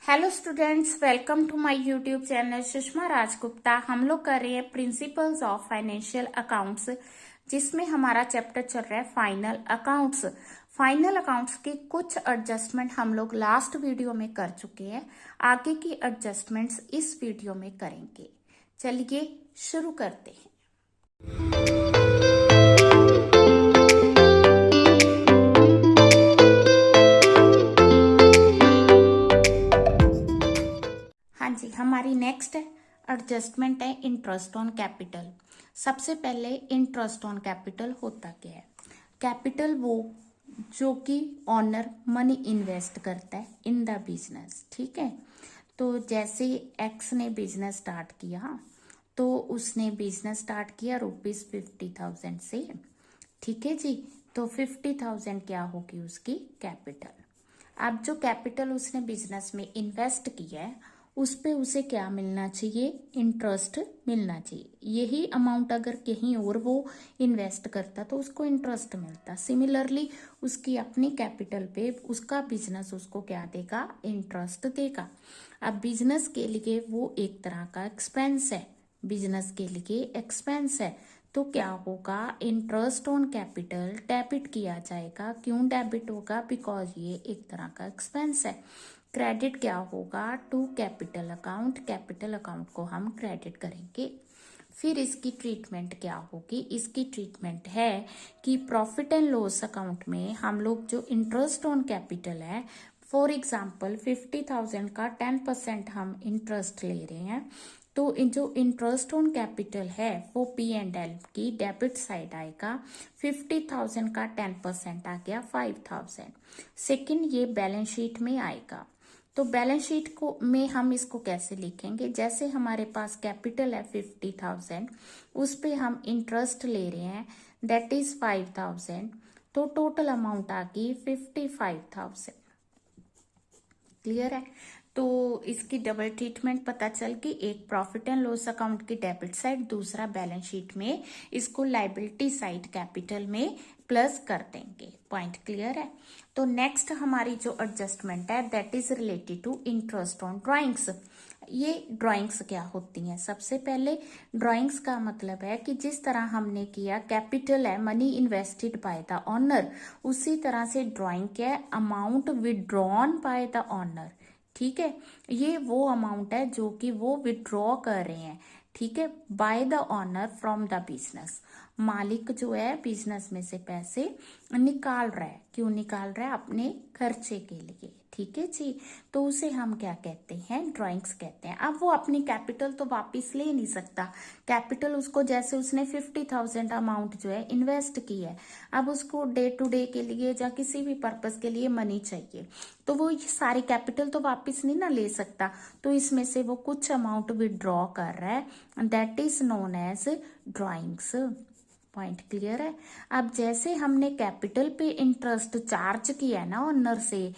Hello students, welcome to my YouTube channel Sushma Rajgupta. हम लोग कर रहे हैं प्रिंसिपल्स ऑफ फाइनेंशियल अकाउंट्स, जिसमें हमारा चैप्टर चल रहा है फाइनल अकाउंट्स। फाइनल अकाउंट्स के कुछ एडजस्टमेंट हम लोग लास्ट वीडियो में कर चुके हैं। आगे की एडजस्टमेंट्स इस वीडियो में करेंगे। चलिए शुरू करते हैं। हाँ जी, हमारी नेक्स्ट एडजस्टमेंट है इंटरेस्ट ऑन कैपिटल। सबसे पहले इंटरेस्ट ऑन कैपिटल होता क्या है? कैपिटल वो जो कि ऑनर मनी इन्वेस्ट करता है इन द बिजनेस। ठीक है, तो जैसे एक्स ने बिजनेस स्टार्ट किया, तो उसने बिजनेस स्टार्ट किया ₹50,000 से। ठीक है जी, तो 50,000 क्या होगी उसकी कैपिटल। अब जो कैपिटल उसने बिजनेस में इन्वेस्ट किया है उस पे उसे क्या मिलना चाहिए? इंटरेस्ट मिलना चाहिए। यही अमाउंट अगर कहीं और वो इन्वेस्ट करता तो उसको इंटरेस्ट मिलता। सिमिलरली उसकी अपनी कैपिटल पे उसका बिजनेस उसको क्या देगा? इंटरेस्ट देगा। अब बिजनेस के लिए वो एक तरह का एक्सपेंस है, बिजनेस के लिए एक्सपेंस है, तो क्या होगा? इंटरेस्ट ऑन कैपिटल डेबिट किया जाएगा। क्यों डेबिट होगा? बिकॉज ये एक तरह का एक्सपेंस है। क्रेडिट क्या होगा? To capital account, capital account को हम क्रेडिट करेंगे। फिर इसकी ट्रीटमेंट क्या होगी? इसकी ट्रीटमेंट है कि प्रॉफिट एंड लॉस अकाउंट में हम लोग जो इंटरेस्ट ऑन कैपिटल है, फॉर एग्जाम्पल 50,000 का 10% हम इंटरेस्ट ले रहे हैं, तो जो इंटरेस्ट ऑन कैपिटल है वो P&L की डेबिट साइड आएगा। 50,000 का 10% आ गया 5,000। सेकेंड, ये बैलेंस शीट में आएगा। तो बैलेंस शीट को में हम इसको कैसे लिखेंगे? जैसे हमारे पास कैपिटल है 50,000, उस पे हम इंटरेस्ट ले रहे हैं, दैट इज 5,000, तो टोटल अमाउंट आ गई 55,000। क्लियर है? तो इसकी डबल ट्रीटमेंट पता चल गई, एक प्रॉफिट एंड लॉस अकाउंट की डेबिट साइड, दूसरा बैलेंस शीट में इसको लाइबिलिटी साइड कैपिटल में प्लस कर देंगे। पॉइंट क्लियर है? तो नेक्स्ट हमारी जो एडजस्टमेंट है that is related to interest on drawings. ये ड्राइंग्स क्या होती हैं? सबसे पहले ड्राइंग्स का मतलब है कि जिस तरह हमने किया कैपिटल है money invested by the owner, उसी तरह से ड्राइंग क्या है? Amount withdrawn by the owner. ठीक है, ये वो अमाउंट है जो कि वो विड्रॉ कर रहे हैं, ठीक है, by the owner from the business. मालिक जो है बिजनेस में से पैसे निकाल रहा है। क्यों निकाल रहा है? अपने खर्चे के लिए। ठीक है जी, तो उसे हम क्या कहते हैं? ड्राइंग्स कहते हैं। अब वो अपनी कैपिटल तो वापिस ले नहीं सकता। कैपिटल उसको, जैसे उसने 50,000 अमाउंट जो है इन्वेस्ट की है, अब उसको डे टू डे के लिए या किसी भी पर्पस के लिए मनी चाहिए, तो वो ये सारी कैपिटल तो वापिस नहीं ना ले सकता, तो इसमें से वो कुछ अमाउंट विड्रॉ कर रहा है, that is known as drawings. Point clear है? अब जैसे हमने कैपिटल पे इंटरेस्ट चार्ज किया है ना ऑनर से,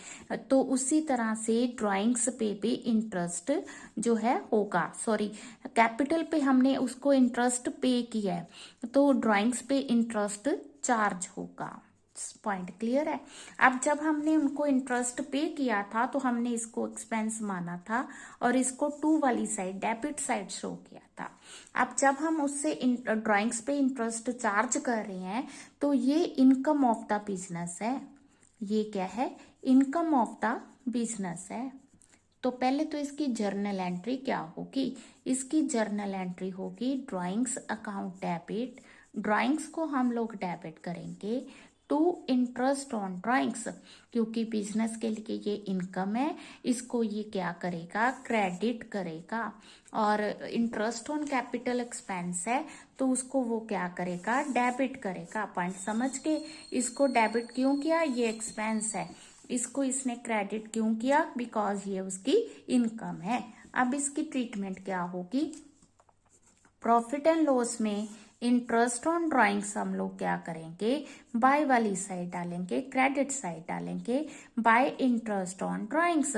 तो उसी तरह से ड्राइंग्स पे भी इंटरेस्ट जो है होगा। सॉरी, कैपिटल पे हमने उसको इंटरेस्ट पे किया है, तो ड्राइंग्स पे इंटरेस्ट चार्ज होगा। पॉइंट क्लियर है? अब जब हमने उनको इंटरेस्ट पे किया था तो हमने इसको एक्सपेंस माना था और इसको टू वाली साइड डेबिट साइड शो किया था। अब जब हम उससे ड्राइंग्स पे इंटरेस्ट चार्ज कर रहे हैं तो ये इनकम ऑफ द बिजनेस है। ये क्या है? इनकम ऑफ द बिजनेस है। तो पहले तो इसकी जर्नल एंट्री क्या होगी? इसकी जर्नल एंट्री होगी ड्राइंग्स अकाउंट डेबिट। ड्राइंग्स को हम लोग डेबिट करेंगे टू इंटरेस्ट ऑन ड्राइंग्स, क्योंकि बिजनेस के लिए ये इनकम है, इसको ये क्या करेगा? क्रेडिट करेगा। और इंटरेस्ट ऑन कैपिटल एक्सपेंस है तो उसको वो क्या करेगा? डेबिट करेगा। पॉइंट समझ के? इसको डेबिट क्यों किया? ये एक्सपेंस है। इसको इसने क्रेडिट क्यों किया? बिकॉज ये उसकी इनकम है। अब इसकी ट्रीटमेंट क्या होगी? प्रॉफिट एंड लॉस में इंटरेस्ट ऑन ड्राइंग्स हम लोग क्या करेंगे? बाय वाली साइड डालेंगे, क्रेडिट साइड डालेंगे, बाय इंटरेस्ट ऑन ड्राइंग्स।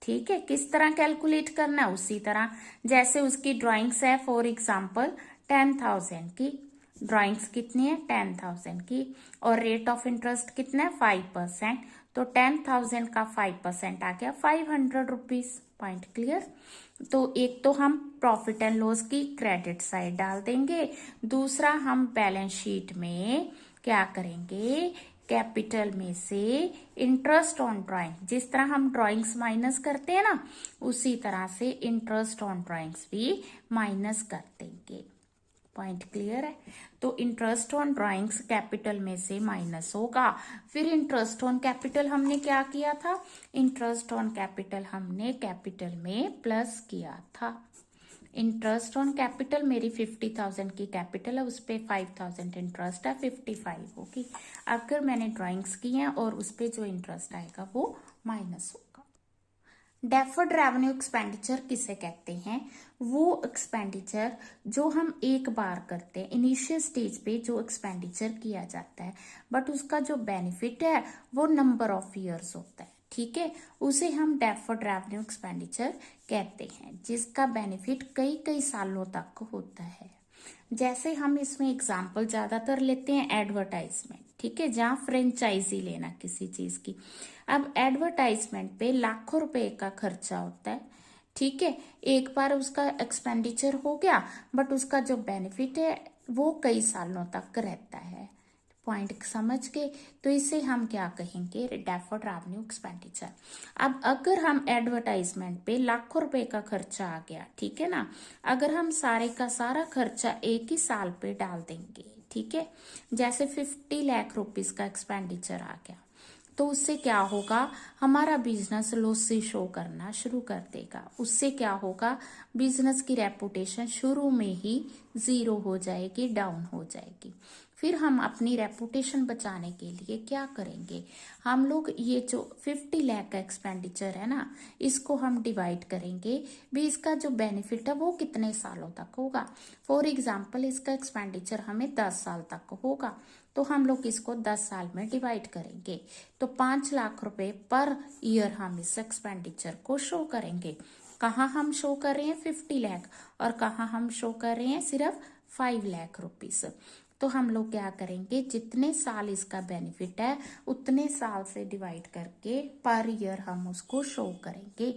ठीक है, किस तरह कैलकुलेट करना है? उसी तरह जैसे उसकी ड्राइंग्स है, फॉर एग्जाम्पल 10,000 की ड्राइंग्स कितनी है? 10,000 की, और रेट ऑफ इंटरेस्ट कितना है? 5%। तो 10,000 का 5% आ गया 500 रुपीज। Point clear. तो एक तो हम प्रॉफिट एंड लॉस की क्रेडिट साइड डाल देंगे, दूसरा हम बैलेंस शीट में क्या करेंगे, कैपिटल में से इंटरेस्ट ऑन ड्राइंग, जिस तरह हम ड्राइंग्स माइनस करते हैं ना, उसी तरह से इंटरेस्ट ऑन ड्राइंग्स भी माइनस कर देंगे। पॉइंट क्लियर है। तो इंटरेस्ट ऑन ड्राइंग्स कैपिटल में से माइनस होगा। फिर इंटरेस्ट ऑन कैपिटल हमने क्या किया था, इंटरेस्ट ऑन कैपिटल हमने कैपिटल में प्लस किया था। इंटरेस्ट ऑन कैपिटल मेरी 50,000 की कैपिटल है, उस पर 5,000 इंटरेस्ट है, 55 होगी। अगर मैंने ड्राइंग्स की हैं और उस पर जो इंटरेस्ट आएगा वो माइनस होगा। डेफर्ड रेवेन्यू एक्सपेंडिचर किसे कहते हैं, वो एक्सपेंडिचर जो हम एक बार करते हैं, इनिशियल स्टेज पे जो एक्सपेंडिचर किया जाता है, बट उसका जो बेनिफिट है वो नंबर ऑफ ईयर्स होता है। ठीक है, उसे हम डेफर्ड रेवेन्यू एक्सपेंडिचर कहते हैं, जिसका बेनिफिट कई कई सालों तक होता है। जैसे हम इसमें एग्जाम्पल ज्यादातर लेते हैं एडवर्टाइजमेंट, ठीक है, जहां फ्रेंचाइजी लेना किसी चीज की। अब एडवर्टाइजमेंट पे लाखों रुपए का खर्चा होता है, ठीक है, एक बार उसका एक्सपेंडिचर हो गया, बट उसका जो बेनिफिट है वो कई सालों तक रहता है। पॉइंट समझ के, तो इसे हम क्या कहेंगे, डेफर्ड रेवेन्यू एक्सपेंडिचर। अब अगर हम एडवर्टाइजमेंट पे लाखों रुपए का खर्चा आ गया, ठीक है ना, अगर हम सारे का सारा खर्चा एक ही साल पे डाल देंगे, ठीक है, जैसे 50 लाख रुपीस का एक्सपेंडिचर आ गया, तो उससे क्या होगा, हमारा बिजनेस लॉस से शो करना शुरू कर देगा। उससे क्या होगा, बिजनेस की रेपुटेशन शुरू में ही जीरो हो जाएगी, डाउन हो जाएगी। फिर हम अपनी रेपुटेशन बचाने के लिए क्या करेंगे, हम लोग ये जो 50 लाख का एक्सपेंडिचर है ना, इसको हम डिवाइड करेंगे भी, इसका जो बेनिफिट है वो कितने सालों तक होगा। फॉर एग्जाम्पल इसका एक्सपेंडिचर हमें 10 साल तक होगा, तो हम लोग इसको 10 साल में डिवाइड करेंगे, तो 5 लाख रुपए पर ईयर हम इस एक्सपेंडिचर को शो करेंगे। कहाँ हम शो कर रहे हैं 50 लाख, और कहाँ हम शो कर रहे हैं सिर्फ 5 लाख रुपीस। तो हम लोग क्या करेंगे, जितने साल इसका बेनिफिट है उतने साल से डिवाइड करके पर ईयर हम उसको शो करेंगे।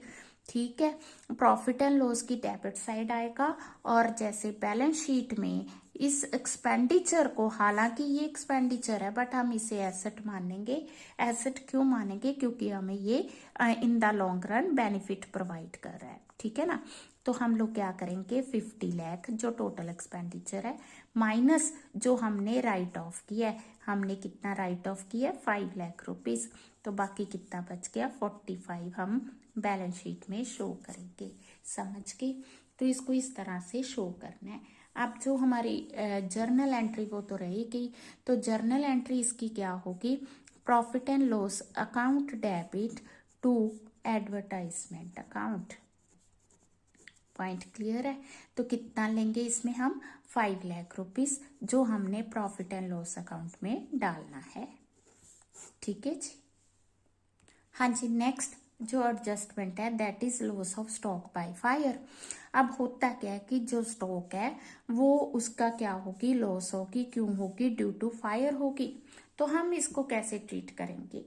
ठीक है, प्रॉफिट एंड लॉस की डेबिट साइड आएगा, और जैसे बैलेंस शीट में इस एक्सपेंडिचर को, हालांकि ये एक्सपेंडिचर है बट हम इसे एसेट मानेंगे। एसेट क्यों मानेंगे, क्योंकि हमें ये in the long run benefit provide कर रहा है। ठीक है ना, तो हम लोग क्या करेंगे, 50 लाख जो टोटल एक्सपेंडिचर है माइनस जो हमने राइट ऑफ किया है, हमने कितना राइट ऑफ किया, 5 लाख रुपीज, तो बाकी कितना बच गया 45 हम बैलेंस शीट में शो करेंगे। समझ के, तो इसको इस तरह से शो करना है। अब जो हमारी जर्नल एंट्री वो तो रहेगी, तो जर्नल एंट्री इसकी क्या होगी, profit and loss account debit to advertisement account. Point clear है, तो कितना लेंगे इसमें हम 5 लाख रुपीस, जो हमने प्रॉफिट एंड लॉस अकाउंट में डालना है। ठीक है जी, हाँ जी। नेक्स्ट जो एडजस्टमेंट है that is loss of stock by fire. अब होता क्या है कि जो स्टॉक है वो उसका क्या होगी, लॉस होगी, क्यों होगी, ड्यू टू फायर होगी। तो हम इसको कैसे ट्रीट करेंगे,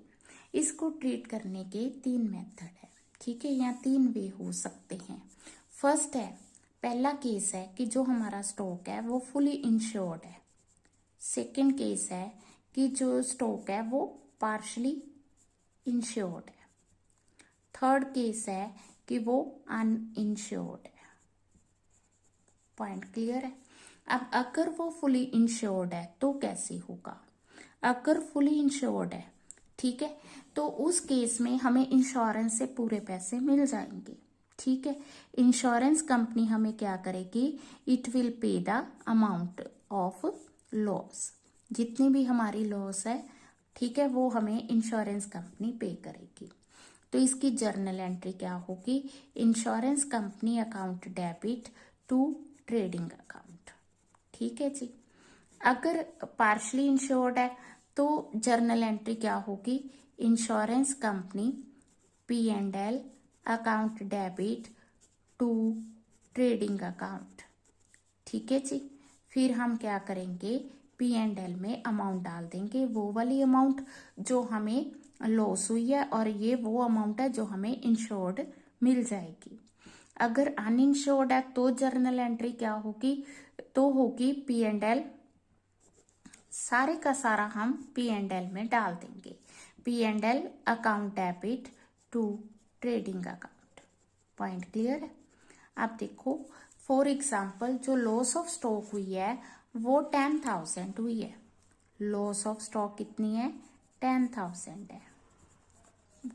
इसको ट्रीट करने के 3 मेथड है, ठीक है, या 3 वे हो सकते हैं। फर्स्ट है, पहला केस है कि जो हमारा स्टॉक है वो फुली इंश्योर्ड है। सेकेंड केस है कि जो स्टॉक है वो पार्शली इंश्योर्ड है। थर्ड केस है कि वो अनइंश्योर्ड है। पॉइंट क्लियर है। अब अगर वो फुली इंश्योर्ड है तो कैसे होगा, अगर फुली इंश्योर्ड है, ठीक है, तो उस केस में हमें इंश्योरेंस से पूरे पैसे मिल जाएंगे। ठीक है, इंश्योरेंस कंपनी हमें क्या करेगी, it will pay the amount of loss, जितनी भी हमारी लॉस है, ठीक है, वो हमें इंश्योरेंस कंपनी पे करेगी। तो इसकी जर्नल एंट्री क्या होगी, insurance company account debit to trading account. ठीक है जी। अगर पार्शली इंश्योर्ड है तो जर्नल एंट्री क्या होगी, insurance company P&L account debit to trading account. ठीक है जी। फिर हम क्या करेंगे, P&L में अमाउंट डाल देंगे, वो वाली अमाउंट जो हमें लॉस हुई है और ये वो अमाउंट है जो हमें इंश्योर्ड मिल जाएगी। अगर अनइंश्योर्ड है तो जर्नल एंट्री क्या होगी, तो होगी पी एंड एल। सारे का सारा हम पी एंड एल में डाल देंगे। P and L account debit to trading account. Point clear है। अब देखो फॉर एग्जाम्पल जो लॉस ऑफ स्टॉक हुई है वो 10,000 हुई है। लॉस ऑफ स्टॉक कितनी है, 10,000 है।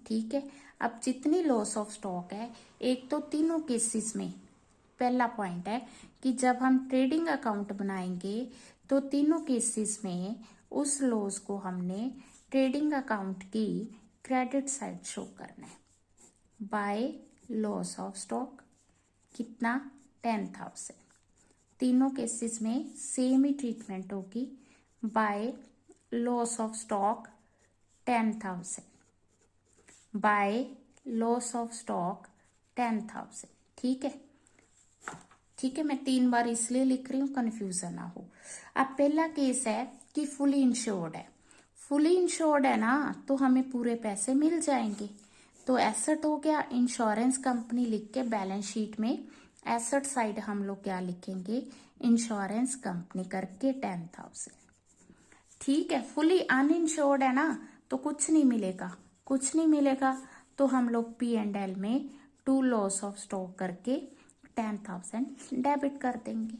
ठीक है, अब जितनी लॉस ऑफ स्टॉक है, एक तो तीनों केसेस में पहला पॉइंट है कि जब हम ट्रेडिंग अकाउंट बनाएंगे तो तीनों केसेस में उस लॉस को हमने ट्रेडिंग अकाउंट की क्रेडिट साइड शो करना है। बाय लॉस ऑफ स्टॉक कितना, 10,000। तीनों केसेस में सेम ही ट्रीटमेंट होगी। By loss of stock 10,000, by loss of stock 10,000। ठीक है, ठीक है, मैं 3 बार इसलिए लिख रही हूँ कंफ्यूजन ना हो। अब पहला केस है कि फुली इंश्योर्ड है। फुली इंश्योर्ड है ना, तो हमें पूरे पैसे मिल जाएंगे। तो एसेट हो गया, इंश्योरेंस कंपनी लिख के बैलेंस शीट में एसेट साइड हम लोग क्या लिखेंगे, इंश्योरेंस कंपनी करके 10,000। ठीक है, फुली अनइंश्योर्ड है ना, तो कुछ नहीं मिलेगा, कुछ नहीं मिलेगा। तो हम लोग पी एंड एल में टू लॉस ऑफ स्टॉक करके 10,000 डेबिट कर देंगे।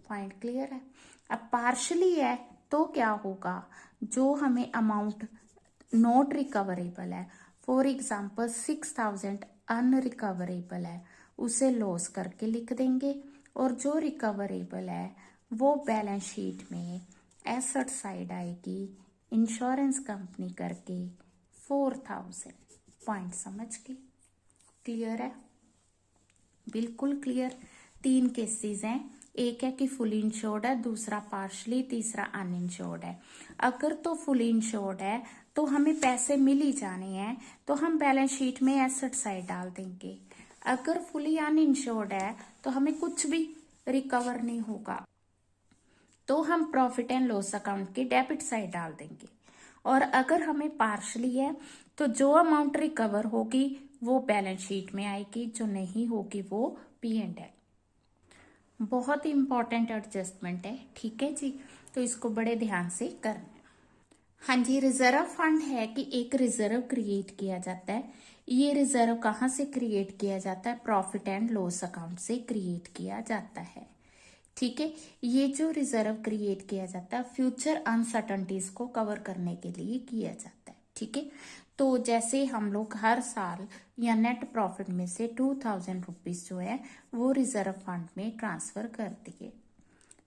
पॉइंट क्लियर है। अब पार्शली है तो क्या होगा, जो हमें अमाउंट नॉट रिकवरेबल है, फॉर एग्जाम्पल 6,000 अनरिकवरेबल है, उसे लॉस करके लिख देंगे। और जो रिकवरेबल है वो बैलेंस शीट में एसेट साइड आएगी इंश्योरेंस कंपनी करके 4,000। पॉइंट समझ के क्लियर है, बिल्कुल क्लियर। 3 केसेस हैं, एक है कि फुली इंश्योर्ड है, दूसरा पार्शली, तीसरा अनइंश्योर्ड है। अगर तो फुली इंश्योर्ड है तो हमें पैसे मिल ही जाने हैं, तो हम बैलेंस शीट में एसेट साइड डाल देंगे। अगर फुली अनइंश्योर्ड है तो हमें कुछ भी रिकवर नहीं होगा, तो हम प्रॉफिट एंड लॉस अकाउंट की डेबिट साइड डाल देंगे। और अगर हमें पार्शली है तो जो अमाउंट रिकवर होगी वो बैलेंस शीट में आएगी, जो नहीं होगी वो पी एंड एल। बहुत ही इंपॉर्टेंट एडजस्टमेंट है, ठीक है जी, तो इसको बड़े ध्यान से करना है। हाँ जी, रिजर्व फंड है कि एक रिजर्व क्रिएट किया जाता है। ये रिजर्व कहाँ से क्रिएट किया जाता है, प्रॉफिट एंड लॉस अकाउंट से क्रिएट किया जाता है। ठीक है, ये जो रिजर्व क्रिएट किया जाता है फ्यूचर अनसर्टनिटीज को कवर करने के लिए किया जाता है। ठीक है, तो जैसे हम लोग हर साल या नेट प्रॉफिट में से 2,000 रुपीज जो है वो रिजर्व फंड में ट्रांसफर कर दिए।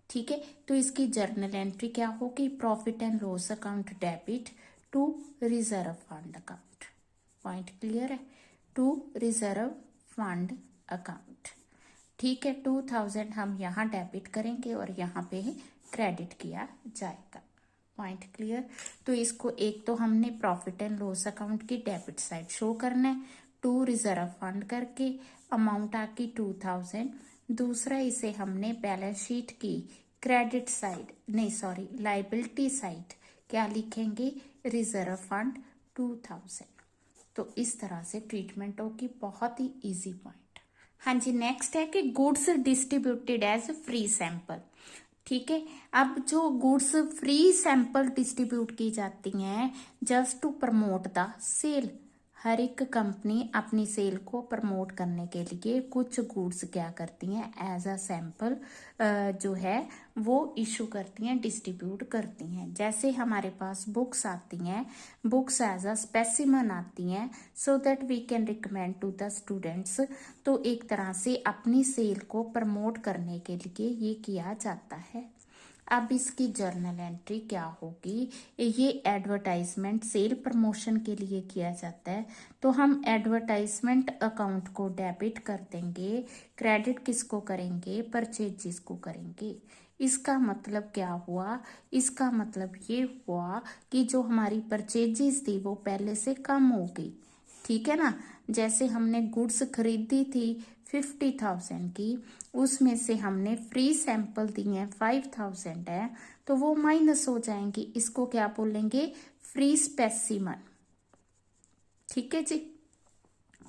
ठीक है, तो इसकी जर्नल एंट्री क्या होगी, profit and loss account debit to reserve fund account. Point clear है, टू रिजर्व फंड अकाउंट। ठीक है, 2,000 हम यहाँ डेबिट करेंगे और यहाँ पे क्रेडिट किया जाएगा। Point clear. तो इसको एक तो हमने प्रॉफिट एंड लॉस अकाउंट की डेबिट साइड शो करना है टू रिजर्व फंड करके, अमाउंट आकी 2,000। दूसरा इसे हमने बैलेंस शीट की क्रेडिट साइड, नहीं सॉरी लाइबिलिटी साइड क्या लिखेंगे, रिजर्व फंड 2,000। तो इस तरह से ट्रीटमेंट होगी, बहुत ही इजी पॉइंट। हाँ जी, नेक्स्ट है कि goods distributed as free sample. ठीक है, अब जो गुड्स फ्री सैंपल डिस्ट्रीब्यूट की जाती हैं just to promote the sale, हर एक कंपनी अपनी सेल को प्रमोट करने के लिए कुछ गुड्स क्या करती हैं, एज अ सैंपल जो है वो इशू करती हैं, डिस्ट्रीब्यूट करती हैं। जैसे हमारे पास बुक्स आती हैं, बुक्स एज अ स्पेसिमन आती हैं, so that we can recommend to the students. तो एक तरह से अपनी सेल को प्रमोट करने के लिए ये किया जाता है। अब इसकी जर्नल एंट्री क्या होगी, ये एडवर्टाइजमेंट सेल प्रमोशन के लिए किया जाता है, तो हम एडवर्टाइजमेंट अकाउंट को डेबिट कर देंगे, क्रेडिट किसको करेंगे, परचेजिस को करेंगे। इसका मतलब क्या हुआ, इसका मतलब ये हुआ कि जो हमारी परचेजिस थी वो पहले से कम हो गई। ठीक है ना, जैसे हमने गुड्स खरीदी थी 50,000 की, उसमें से हमने फ्री सैंपल दिए 5,000 है, तो वो माइनस हो जाएंगी। इसको क्या बोलेंगे, फ्री स्पेसिमन। ठीक है जी।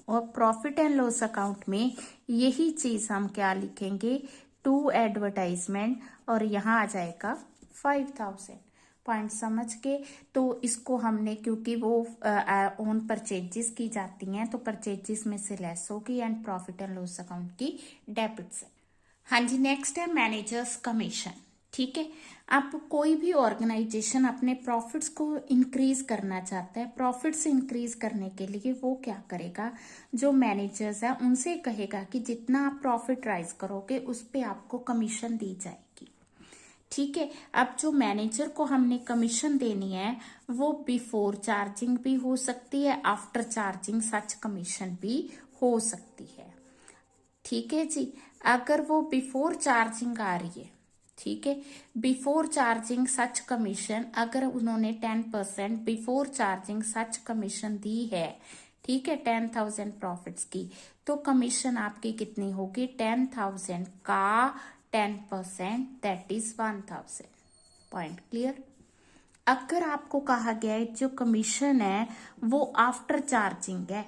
और प्रॉफिट एंड लॉस अकाउंट में यही चीज हम क्या लिखेंगे, टू एडवर्टाइजमेंट, और यहाँ आ जाएगा 5000। पॉइंट समझ के। तो इसको हमने, क्योंकि वो ऑन परचेजेस की जाती हैं, तो परचेजेस में से लेस होगी and profit and loss account की डेबिट से। हाँ जी, नेक्स्ट है मैनेजर्स कमीशन। ठीक है, अब कोई भी ऑर्गेनाइजेशन अपने प्रॉफिट्स को इंक्रीज करना चाहता है, प्रॉफिट्स इंक्रीज करने के लिए वो क्या करेगा, जो मैनेजर्स है उनसे कहेगा कि जितना आप प्रॉफिट राइज करोगे उस पे आपको कमीशन दी जाएगी। ठीक है, अब जो मैनेजर को हमने कमीशन देनी है वो बिफोर चार्जिंग भी हो सकती है, आफ्टर चार्जिंग सच कमीशन भी हो सकती है। ठीक है जी, अगर वो बिफोर चार्जिंग आ रही है, ठीक है, बिफोर चार्जिंग सच कमीशन, अगर उन्होंने 10% बिफोर चार्जिंग सच कमीशन दी है, ठीक है, 10,000 प्रॉफिट्स की, तो कमीशन आपकी कितनी होगी, 10,000 का 10%, दैट इज 1,000। Point clear. अगर आपको कहा गया है जो कमीशन है वो आफ्टर चार्जिंग है,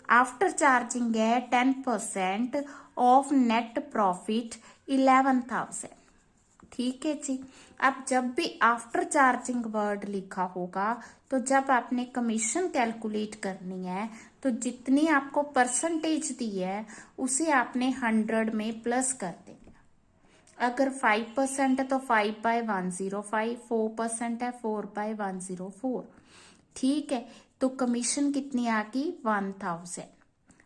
आफ्टर चार्जिंग है 10% ऑफ नेट प्रॉफिट 11,000। ठीक है जी। अब जब भी आफ्टर चार्जिंग वर्ड लिखा होगा, तो जब आपने कमीशन कैलकुलेट करनी है, तो जितनी आपको परसेंटेज दी है उसे आपने 100 में प्लस कर देना। अगर 5% है तो 5/105, 4% है 4/104। ठीक है, तो कमीशन कितनी आ गई, 1,000।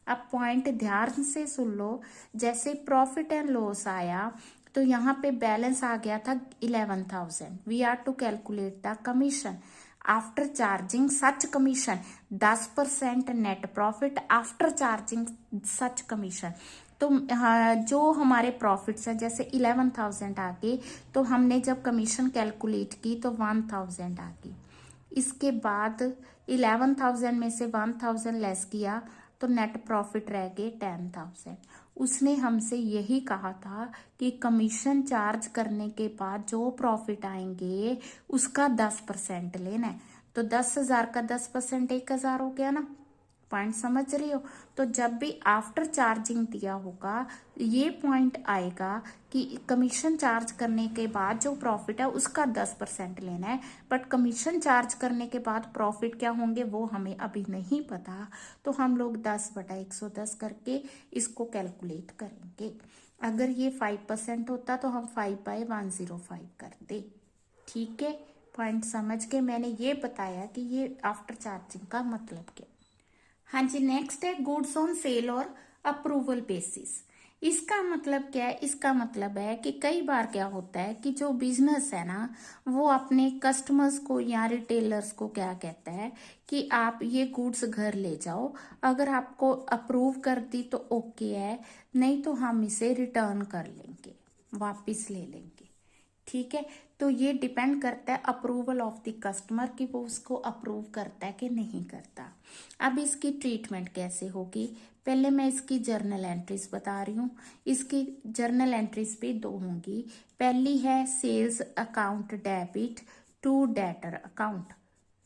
अब पॉइंट ध्यान से सुन लो, जैसे प्रॉफिट एंड लॉस आया तो यहाँ पे बैलेंस आ गया था 11,000। We are to calculate the commission after charging such commission, 10% net profit after charging such commission. तो हाँ, जो हमारे प्रॉफिट्स है जैसे 11,000 आ गए, तो हमने जब कमीशन कैलकुलेट की तो 1,000 आ गई। इसके बाद 11,000 में से 1,000 लेस किया तो नेट प्रॉफिट रह गए 10,000। उसने हमसे यही कहा था कि कमीशन चार्ज करने के बाद जो प्रॉफिट आएंगे उसका 10% लेना है। तो 10,000 का 10% 1,000 हो गया ना। पॉइंट समझ रही हो। तो जब भी आफ्टर चार्जिंग दिया होगा ये पॉइंट आएगा कि कमीशन चार्ज करने के बाद जो प्रॉफिट है उसका 10% लेना है, बट कमीशन चार्ज करने के बाद प्रॉफिट क्या होंगे वो हमें अभी नहीं पता, तो हम लोग 10/110 करके इसको कैलकुलेट करेंगे। अगर ये 5% होता तो हम 5/105 करते। ठीक है, पॉइंट समझ के मैंने ये बताया कि ये आफ्टर चार्जिंग का मतलब क्या। हाँ जी, नेक्स्ट है गुड्स ऑन सेल और अप्रूवल बेसिस। इसका मतलब क्या है, इसका मतलब है कि कई बार क्या होता है कि जो बिजनेस है ना वो अपने कस्टमर्स को या रिटेलर्स को क्या कहता है कि आप ये गुड्स घर ले जाओ, अगर आपको अप्रूव कर दी तो ओके है, नहीं तो हम इसे रिटर्न कर लेंगे, वापस ले लेंगे। ठीक है, तो ये डिपेंड करता है अप्रूवल ऑफ द कस्टमर कि वो उसको अप्रूव करता है कि नहीं करता। अब इसकी ट्रीटमेंट कैसे होगी, पहले मैं इसकी जर्नल एंट्रीज बता रही हूँ। इसकी जर्नल एंट्रीज भी 2 होंगी। पहली है sales account debit to debtor account,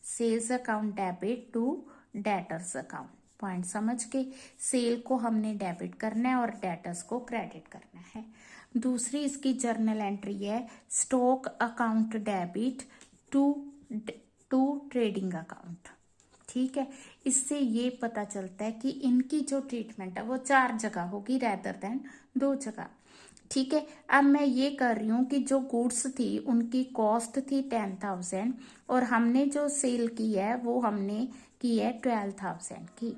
sales account debit to debtors account. Point समझ के, सेल को हमने डेबिट करना है और डेटर्स को क्रेडिट करना है। दूसरी इसकी जर्नल एंट्री है stock account debit to trading account. ठीक है, इससे ये पता चलता है कि इनकी जो ट्रीटमेंट है वो 4 जगह होगी रेदर देन 2 जगह। ठीक है, अब मैं ये कर रही हूँ कि जो गुड्स थी उनकी कॉस्ट थी 10,000 और हमने जो सेल की है वो हमने की है 12,000 की।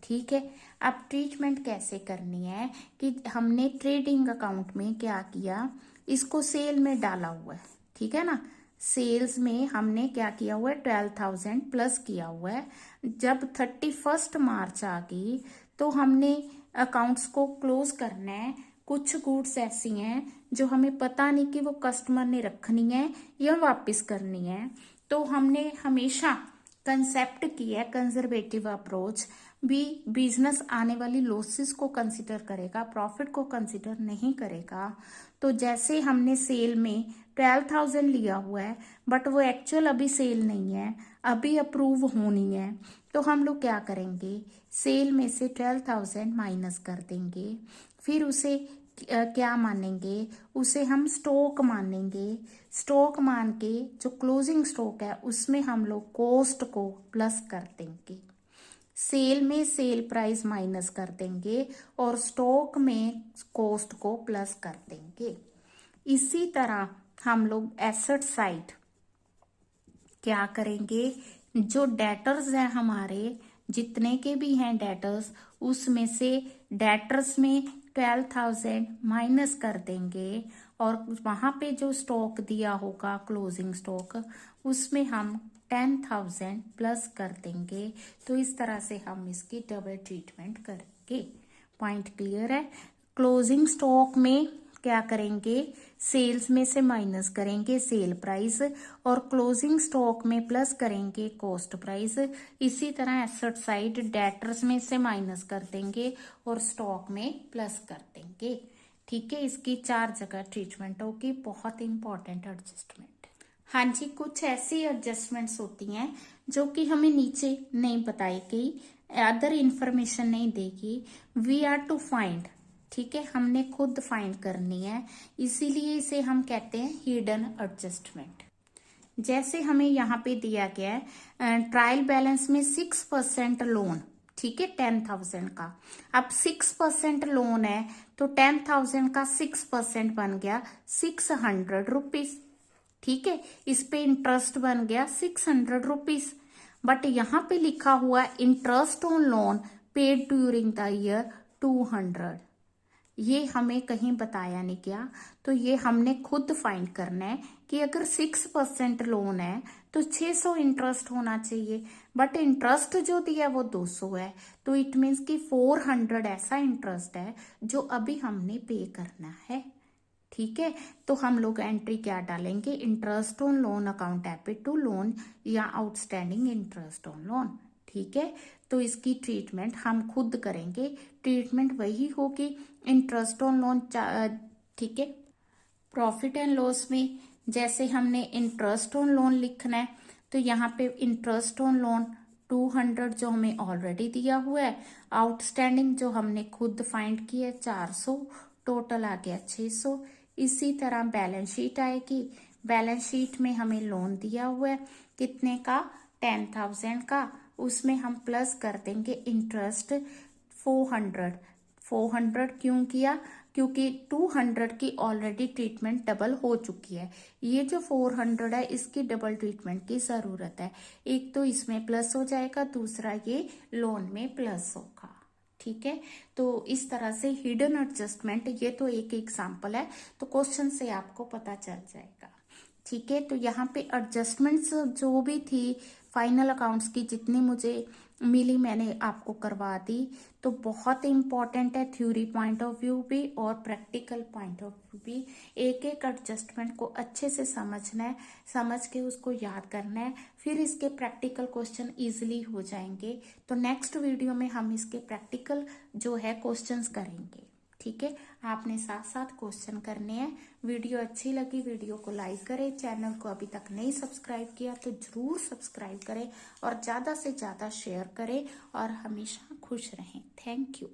ठीक है, अब ट्रीटमेंट कैसे करनी है कि हमने ट्रेडिंग अकाउंट में क्या किया, इसको सेल में डाला हुआ है। ठीक है ना, सेल्स में हमने क्या किया हुआ है 12,000 प्लस किया हुआ है। जब 31 मार्च आ गई तो हमने अकाउंट्स को क्लोज करना है। कुछ गुड्स ऐसी हैं जो हमें पता नहीं कि वो कस्टमर ने रखनी है या वापस करनी है, तो हमने हमेशा कंसेप्ट किया है कंजर्वेटिव अप्रोच। भी बिजनेस आने वाली लॉसेस को कंसिडर करेगा, प्रॉफिट को कंसिडर नहीं करेगा। तो जैसे हमने सेल में 12,000 लिया हुआ है बट वो एक्चुअल अभी सेल नहीं है, अभी अप्रूव होनी है, तो हम लोग क्या करेंगे, सेल में से 12,000 माइनस कर देंगे, फिर उसे क्या मानेंगे, उसे हम स्टॉक मानेंगे। स्टॉक मान के जो क्लोजिंग स्टॉक है उसमें हम लोग कॉस्ट को प्लस कर देंगे। सेल में सेल प्राइस माइनस कर देंगे और स्टॉक में कॉस्ट को प्लस कर देंगे। इसी तरह हम लोग एसेट साइड क्या करेंगे, जो डेटर्स हैं हमारे, जितने के भी हैं डेटर्स, उसमें से डेटर्स में 12,000 माइनस कर देंगे और वहां पे जो स्टॉक दिया होगा क्लोजिंग स्टॉक, उसमें हम 10,000 प्लस कर देंगे। तो इस तरह से हम इसकी डबल ट्रीटमेंट करेंगे। पॉइंट क्लियर है। क्लोजिंग स्टॉक में क्या करेंगे, सेल्स में से माइनस करेंगे सेल प्राइस और क्लोजिंग स्टॉक में प्लस करेंगे कॉस्ट प्राइस। इसी तरह एसेट साइड डेटर्स में से माइनस कर देंगे और स्टॉक में प्लस कर देंगे। ठीक है, इसकी 4 जगह ट्रीटमेंट होगी। बहुत इंपॉर्टेंट एडजस्टमेंट। हाँ जी, कुछ ऐसी एडजस्टमेंट्स होती हैं जो कि हमें नीचे नहीं बताई गई, अदर इंफॉर्मेशन नहीं देगी, वी आर टू फाइंड। ठीक है, हमने खुद फाइंड करनी है, इसीलिए इसे हम कहते हैं हिडन एडजस्टमेंट। जैसे हमें यहाँ पे दिया गया है ट्रायल बैलेंस में 6% लोन, ठीक है, 10,000 का। अब 6% लोन है तो 10,000 का 6% बन गया 600 रुपीज। ठीक है, इस पे इंटरेस्ट बन गया 600 रुपीज। बट यहाँ पे लिखा हुआ interest on loan paid during the year 200, ये हमें कहीं बताया नहीं गया। तो ये हमने खुद फाइंड करना है कि अगर 6% लोन है तो 600 इंटरेस्ट होना चाहिए, बट इंटरेस्ट जो दिया वो 200 है, तो इट मीन्स कि 400 ऐसा इंटरेस्ट है जो अभी हमने पे करना है। ठीक है, तो हम लोग एंट्री क्या डालेंगे, interest on loan account debit to loan या आउटस्टैंडिंग इंटरेस्ट ऑन लोन। ठीक है, तो इसकी ट्रीटमेंट हम खुद करेंगे। ट्रीटमेंट वही होगी इंटरेस्ट ऑन लोन। ठीक है, प्रॉफिट एंड लॉस में जैसे हमने इंटरेस्ट ऑन लोन लिखना है तो यहाँ पे इंटरेस्ट ऑन लोन 200 जो हमें ऑलरेडी दिया हुआ है, आउटस्टैंडिंग जो हमने खुद फाइंड की है 400, टोटल आ गया 600। इसी तरह बैलेंस शीट आएगी, बैलेंस शीट में हमें लोन दिया हुआ है कितने का, 10,000 का, उसमें हम प्लस कर देंगे इंटरेस्ट 400। 400 क्यों किया, क्योंकि 200 की ऑलरेडी ट्रीटमेंट डबल हो चुकी है, ये जो 400 है इसकी डबल ट्रीटमेंट की जरूरत है। एक तो इसमें प्लस हो जाएगा, दूसरा ये लोन में प्लस होगा। ठीक है, तो इस तरह से हिडन एडजस्टमेंट, ये तो एक एग्जांपल है, तो क्वेश्चन से आपको पता चल जाएगा। ठीक है, तो यहाँ पे एडजस्टमेंट्स जो भी थी फाइनल अकाउंट्स की जितनी मुझे मिली मैंने आपको करवा दी। तो बहुत इंपॉर्टेंट है थ्योरी पॉइंट ऑफ व्यू भी और प्रैक्टिकल पॉइंट ऑफ व्यू भी। एक एक एडजस्टमेंट को अच्छे से समझना है, समझ के उसको याद करना है, फिर इसके प्रैक्टिकल क्वेश्चन इजीली हो जाएंगे। तो नेक्स्ट वीडियो में हम इसके प्रैक्टिकल जो है क्वेश्चंस करेंगे। ठीक है, आपने साथ साथ क्वेश्चन करने हैं। वीडियो अच्छी लगी वीडियो को लाइक करें, चैनल को अभी तक नहीं सब्सक्राइब किया तो जरूर सब्सक्राइब करें और ज्यादा से ज्यादा शेयर करें और हमेशा खुश रहें। Thank you.